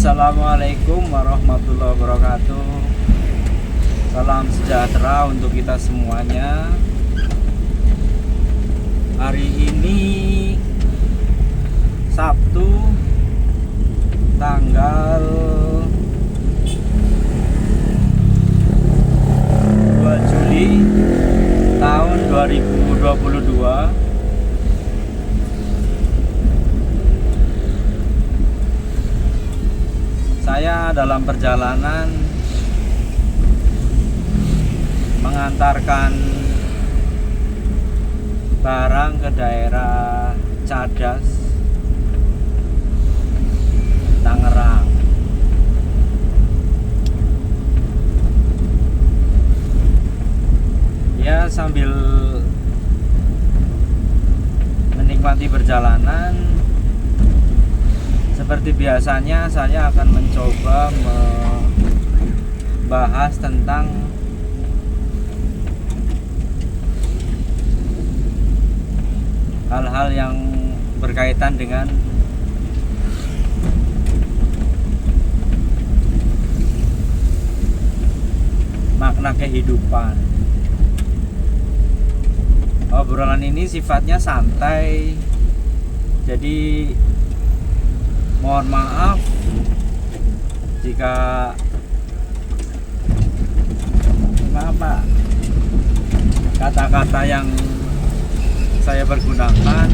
Assalamualaikum warahmatullahi wabarakatuh. Salam sejahtera untuk kita semuanya. Hari ini Sabtu tanggal 2 Juli tahun 2022. Saya dalam perjalanan mengantarkan barang ke daerah Cadas, Tangerang. Ya, sambil menikmati perjalanan, seperti biasanya saya akan mencoba membahas tentang hal-hal yang berkaitan dengan makna kehidupan. Obrolan ini sifatnya santai, jadi mohon maaf jika kata-kata yang saya pergunakan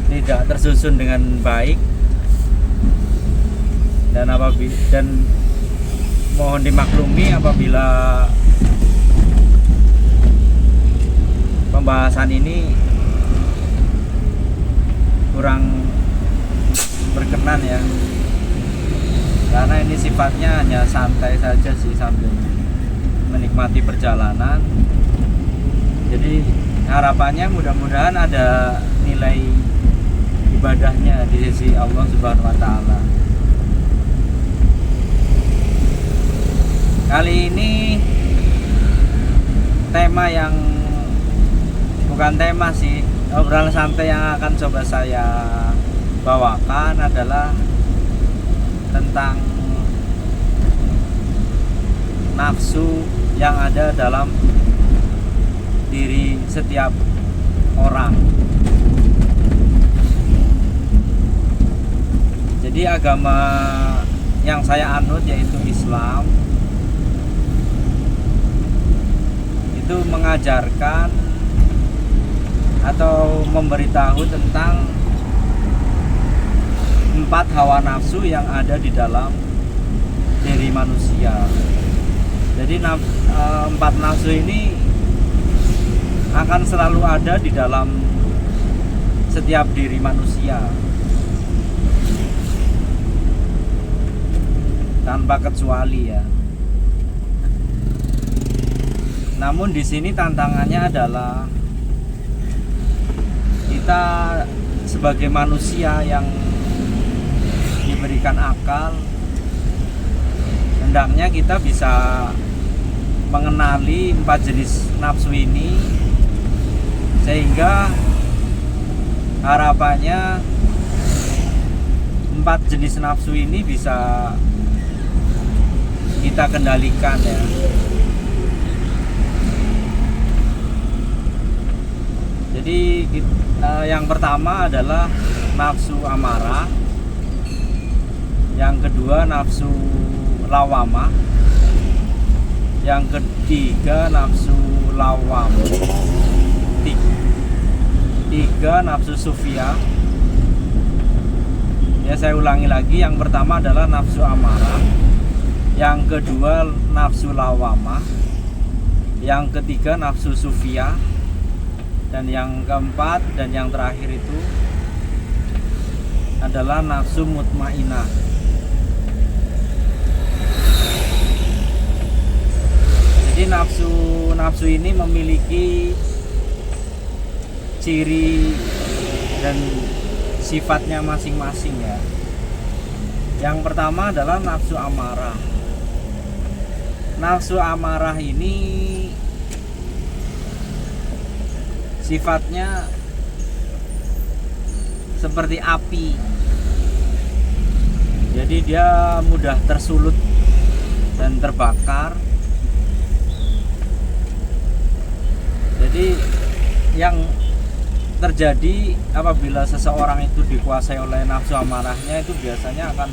tidak tersusun dengan baik, dan mohon dimaklumi apabila pembahasan ini kurang berkenan ya, karena ini sifatnya hanya santai saja sih sambil menikmati perjalanan. Jadi harapannya mudah-mudahan ada nilai ibadahnya di sisi Allah Subhanahu wa Ta'ala. Kali ini tema yang bukan tema sih, obrolan santai yang akan coba saya bawakan adalah tentang nafsu yang ada dalam diri setiap orang. Jadi agama yang saya anut yaitu Islam itu mengajarkan atau memberitahu tentang 4 hawa nafsu yang ada di dalam diri manusia. Jadi 4 nafsu ini akan selalu ada di dalam setiap diri manusia tanpa kecuali ya. Namun di sini tantangannya adalah kita sebagai manusia yang diberikan akal, hendaknya kita bisa mengenali 4 jenis nafsu ini, sehingga harapannya 4 jenis nafsu ini bisa kita kendalikan ya. Jadi yang pertama adalah nafsu amarah, yang kedua nafsu lawamah, yang ketiga nafsu lawam, tiga nafsu sufia. Ya, saya ulangi lagi, yang pertama adalah nafsu amarah, yang kedua nafsu lawamah, yang ketiga nafsu sufia, dan yang keempat dan yang terakhir itu adalah nafsu mutmainah. Jadi nafsu ini memiliki ciri dan sifatnya masing-masing ya. Yang pertama adalah nafsu amarah. Nafsu amarah ini sifatnya seperti api. Jadi Jadi dia mudah tersulut dan terbakar. Jadi yang terjadi apabila seseorang itu dikuasai oleh nafsu amarahnya, itu biasanya akan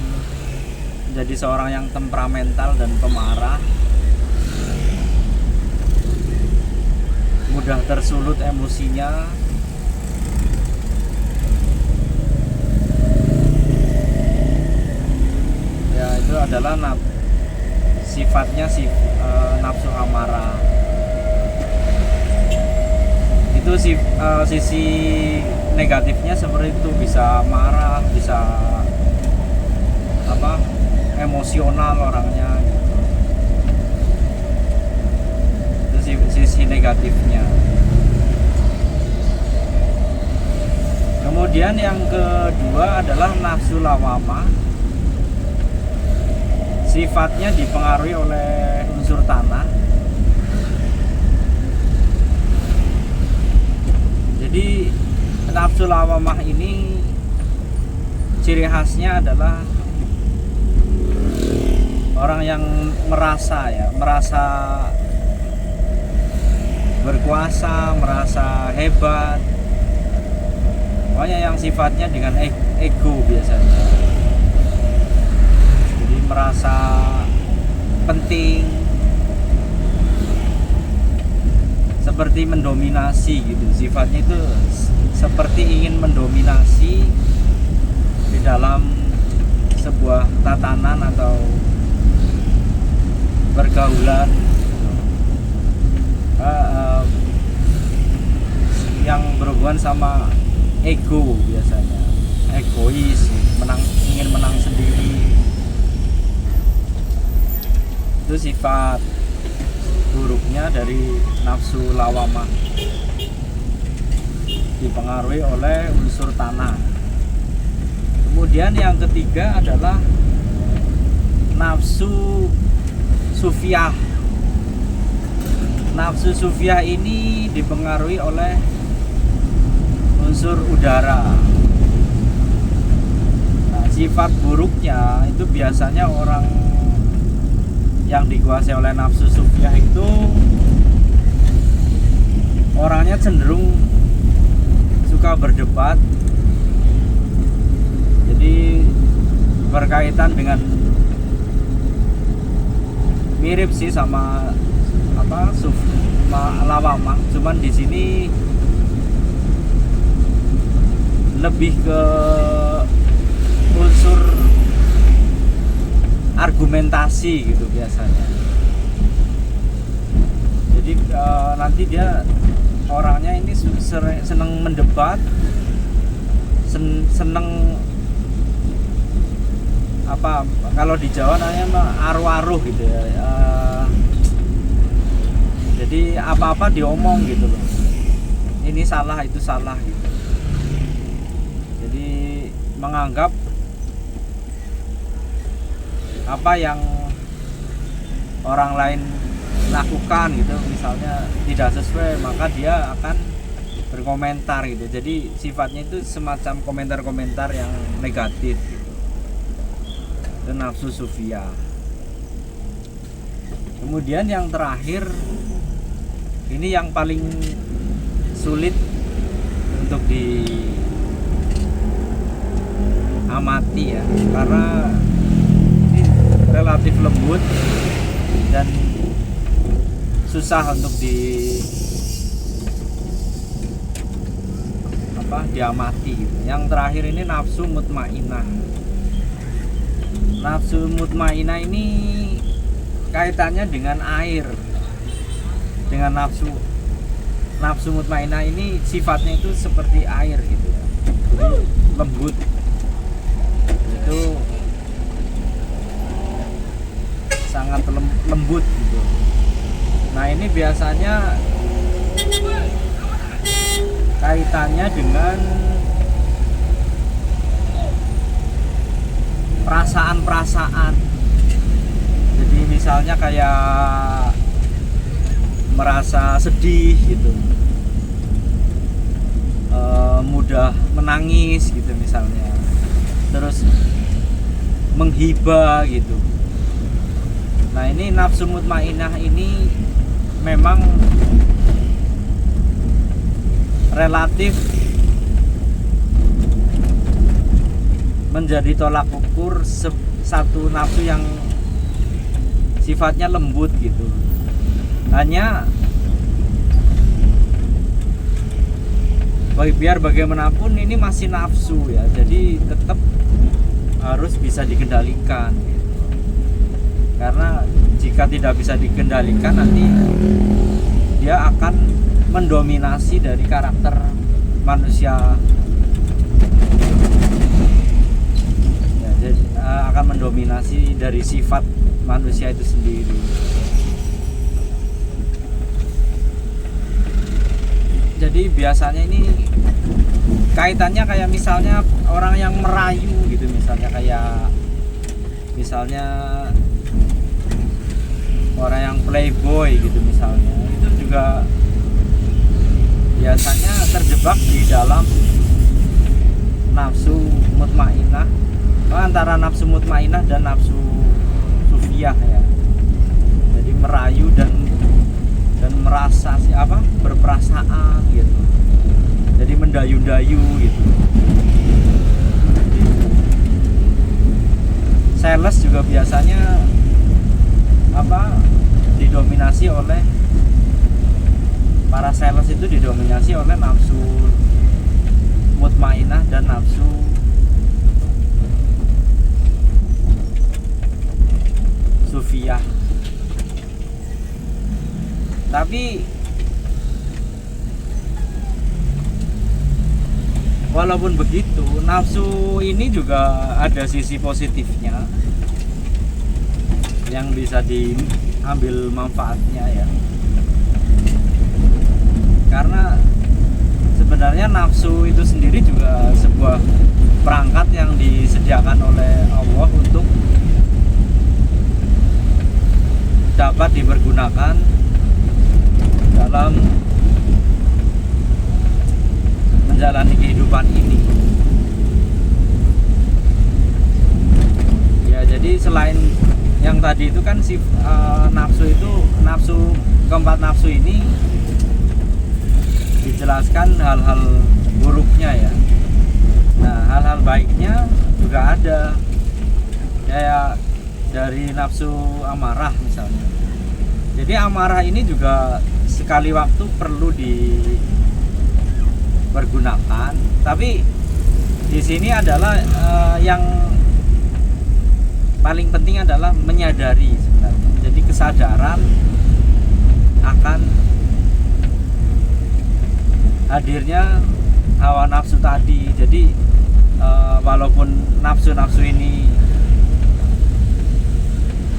menjadi seorang yang temperamental dan pemarah, mudah tersulut emosinya, ya itu adalah sifatnya nafsu amarah. Itu sisi negatifnya seperti itu, bisa marah, bisa emosional orangnya gitu. Itu sisi negatifnya. Kemudian yang kedua adalah nafsu lawamah. Sifatnya dipengaruhi oleh unsur tanah. Jadi nafsu lawamah ini ciri khasnya adalah orang yang merasa berkuasa, merasa hebat. Pokoknya yang sifatnya dengan ego biasanya. Jadi merasa penting, seperti mendominasi gitu. Sifatnya itu seperti ingin mendominasi di dalam sebuah tatanan atau pergaulan yang berhubungan sama ego biasanya, egois, ingin menang sendiri. Itu sifat buruknya dari nafsu lawamah, dipengaruhi oleh unsur tanah. Kemudian yang ketiga adalah nafsu sufiyah. Nafsu sufiyah ini dipengaruhi oleh unsur udara. Nah, sifat buruknya itu biasanya orang yang dikuasai oleh nafsu sufiyah itu orangnya cenderung suka berdebat. Jadi berkaitan dengan mirip sih sama lawamah, cuman di sini lebih ke unsur argumentasi gitu biasanya. Jadi nanti dia orangnya ini seneng mendebat, seneng kalau di Jawa namanya aruh-aruh gitu ya. Jadi apa-apa diomong gitu loh. Ini salah, itu salah gitu. Jadi menganggap apa yang orang lain lakukan gitu, misalnya tidak sesuai, maka dia akan berkomentar gitu. Jadi sifatnya itu semacam komentar-komentar yang negatif gitu. Itu nafsu sufiyah. Kemudian yang terakhir, ini yang paling sulit untuk diamati ya, karena ini relatif lembut dan susah untuk diamati gitu. Yang terakhir ini nafsu mutmainah. Nafsu mutmainah ini kaitannya dengan air. Dengan nafsu mutmainah ini sifatnya itu seperti air gitu ya. Jadi lembut. Itu sangat lembut gitu. Nah, ini biasanya kaitannya dengan perasaan-perasaan. Jadi misalnya kayak merasa sedih gitu, mudah menangis gitu misalnya. Terus menghibah gitu. Nah ini nafsu mutmainah ini memang relatif menjadi tolak ukur satu nafsu yang sifatnya lembut gitu. Hanya biar bagaimanapun ini masih nafsu ya, jadi tetap harus bisa dikendalikan gitu. Karena jika tidak bisa dikendalikan nanti dia akan mendominasi dari karakter manusia ya, jadi, akan mendominasi dari sifat manusia itu sendiri. Jadi biasanya ini kaitannya kayak misalnya orang yang merayu gitu, misalnya orang yang playboy gitu misalnya, itu juga biasanya terjebak di dalam nafsu mutmainah, antara nafsu mutmainah dan nafsu sufiyah ya. Jadi merayu dan merasa berperasaan gitu. Jadi mendayu-dayu gitu. Sales juga biasanya didominasi oleh para sales itu didominasi oleh nafsu mutmainah dan nafsu sufiyah. Tapi walaupun begitu, nafsu ini juga ada sisi positifnya yang bisa diambil manfaatnya ya. Karena sebenarnya nafsu itu sendiri juga sebuah perangkat yang disediakan oleh Allah untuk dapat dipergunakan dalam menjalani kehidupan ini. Ya, jadi selain yang tadi itu kan nafsu keempat nafsu ini dijelaskan hal-hal buruknya ya. Nah, hal-hal baiknya juga ada. Kayak dari nafsu amarah misalnya. Jadi amarah ini juga sekali waktu perlu dipergunakan, tapi di sini adalah yang paling penting adalah menyadari sebenarnya. Jadi kesadaran akan hadirnya hawa nafsu tadi. Jadi walaupun nafsu-nafsu ini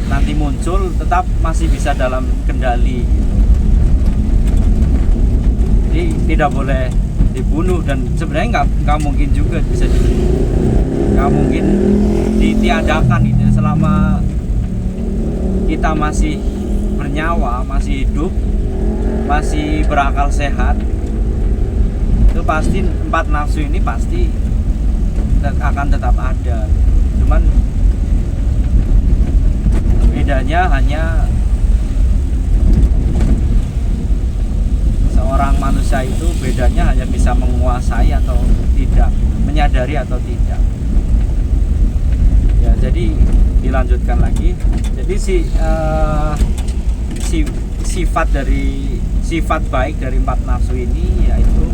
nanti muncul, tetap masih bisa dalam kendali gitu. Jadi tidak boleh dibunuh, dan sebenarnya nggak mungkin juga bisa dibunuh, nggak mungkin ditiadakan gitu. Selama kita masih bernyawa, masih hidup, masih berakal sehat, itu pasti empat nafsu ini pasti akan tetap ada. Cuman bedanya hanya seorang manusia itu bedanya hanya bisa menguasai atau tidak, menyadari atau tidak. Ya, jadi dilanjutkan lagi. Jadi sifat baik dari empat nafsu ini yaitu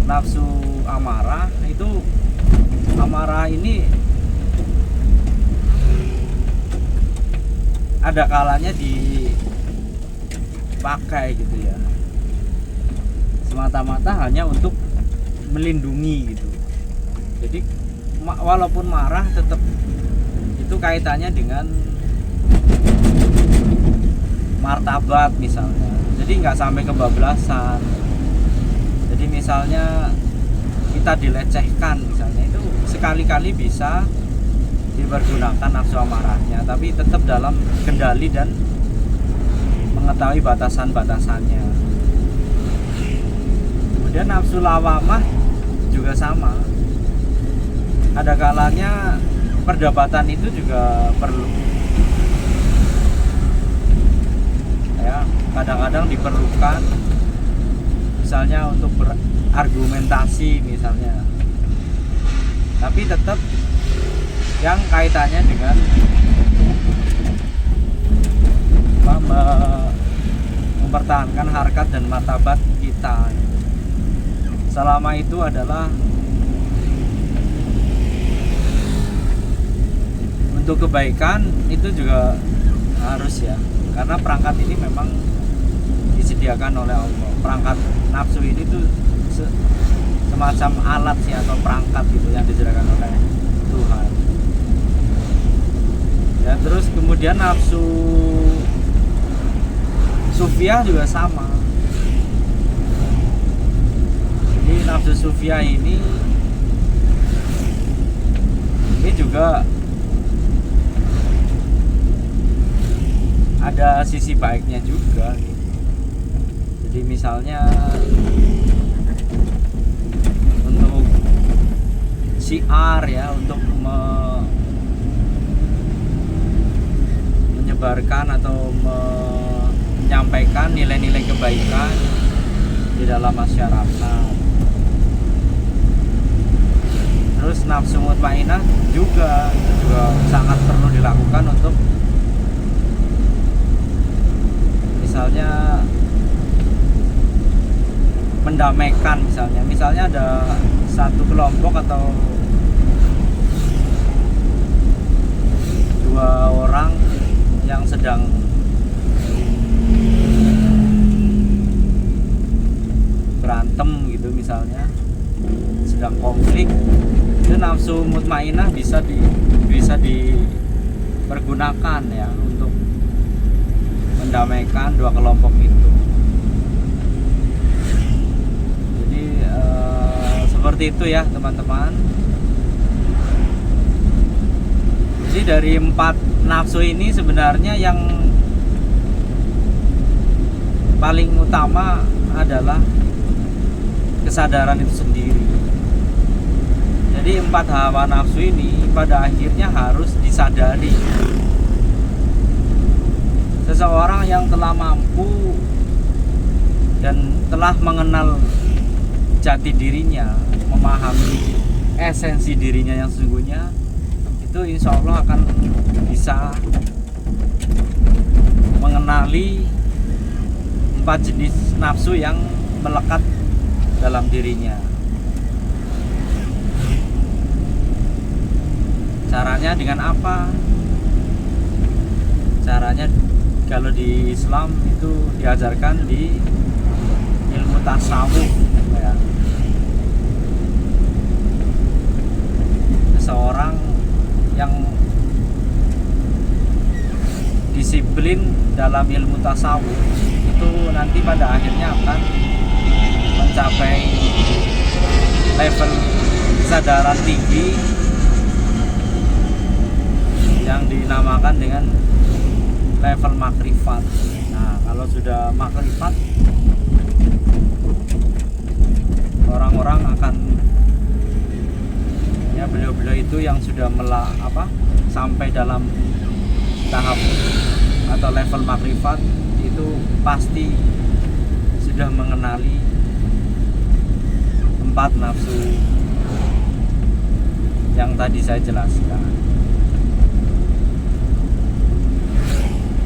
nafsu amarah. Itu amarah ini ada kalanya dipakai gitu ya, semata-mata hanya untuk melindungi gitu. Jadi walaupun marah tetap itu kaitannya dengan martabat misalnya. Jadi nggak sampai kebablasan. Jadi misalnya kita dilecehkan misalnya, itu sekali-kali bisa dipergunakan nafsu amarahnya, tapi tetap dalam kendali dan mengetahui batasan-batasannya. Kemudian nafsu lawamah juga sama. Ada kalanya perdebatan itu juga perlu ya, kadang-kadang diperlukan misalnya untuk berargumentasi misalnya, tapi tetap yang kaitannya dengan mempertahankan harkat dan martabat kita. Selama itu adalah untuk kebaikan, itu juga harus ya, karena perangkat ini memang disediakan oleh Allah. Perangkat nafsu ini tuh semacam alat sih, atau perangkat gitu yang disediakan oleh Tuhan ya. Terus kemudian nafsu sufiah juga sama. Jadi nafsu sufiah ini juga ada sisi baiknya juga gitu. Jadi misalnya untuk syiar ya, untuk menyebarkan atau menyampaikan nilai-nilai kebaikan di dalam masyarakat. Terus nafsu mutmainah juga sangat perlu dilakukan untuk misalnya mendamaikan, misalnya ada satu kelompok atau dua orang yang sedang berantem gitu, misalnya sedang konflik, itu nafsu mutmainah bisa dipergunakan ya untuk mendamaikan dua kelompok itu. Jadi seperti itu ya teman-teman. Jadi dari 4 nafsu ini sebenarnya yang paling utama adalah kesadaran itu sendiri. Jadi 4 hawa nafsu ini pada akhirnya harus disadari. Seseorang yang telah mampu dan telah mengenal jati dirinya, memahami esensi dirinya yang sesungguhnya, itu insya Allah akan bisa mengenali 4 jenis nafsu yang melekat dalam dirinya. Caranya dengan apa? Caranya kalau di Islam itu diajarkan di ilmu tasawuf ya. Seseorang yang disiplin dalam ilmu tasawuf itu nanti pada akhirnya akan mencapai level kesadaran tinggi yang dinamakan dengan level makrifat. Nah, kalau sudah makrifat, orang-orang akan ya, beliau-beliau itu yang sudah sampai dalam tahap atau level makrifat itu pasti sudah mengenali 4 nafsu yang tadi saya jelaskan.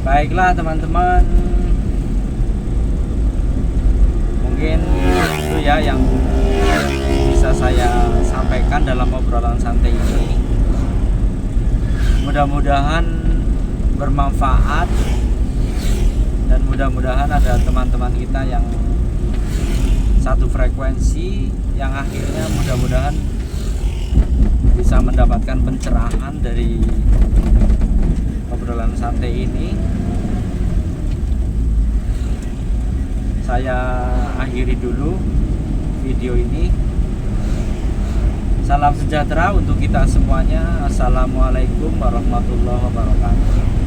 Baiklah teman-teman, mungkin itu ya yang bisa saya sampaikan dalam obrolan santai ini. Mudah-mudahan bermanfaat dan mudah-mudahan ada teman-teman kita yang satu frekuensi, yang akhirnya mudah-mudahan bisa mendapatkan pencerahan dari obrolan santai ini. Saya akhiri dulu video ini. Salam sejahtera untuk kita semuanya. Assalamualaikum warahmatullahi wabarakatuh.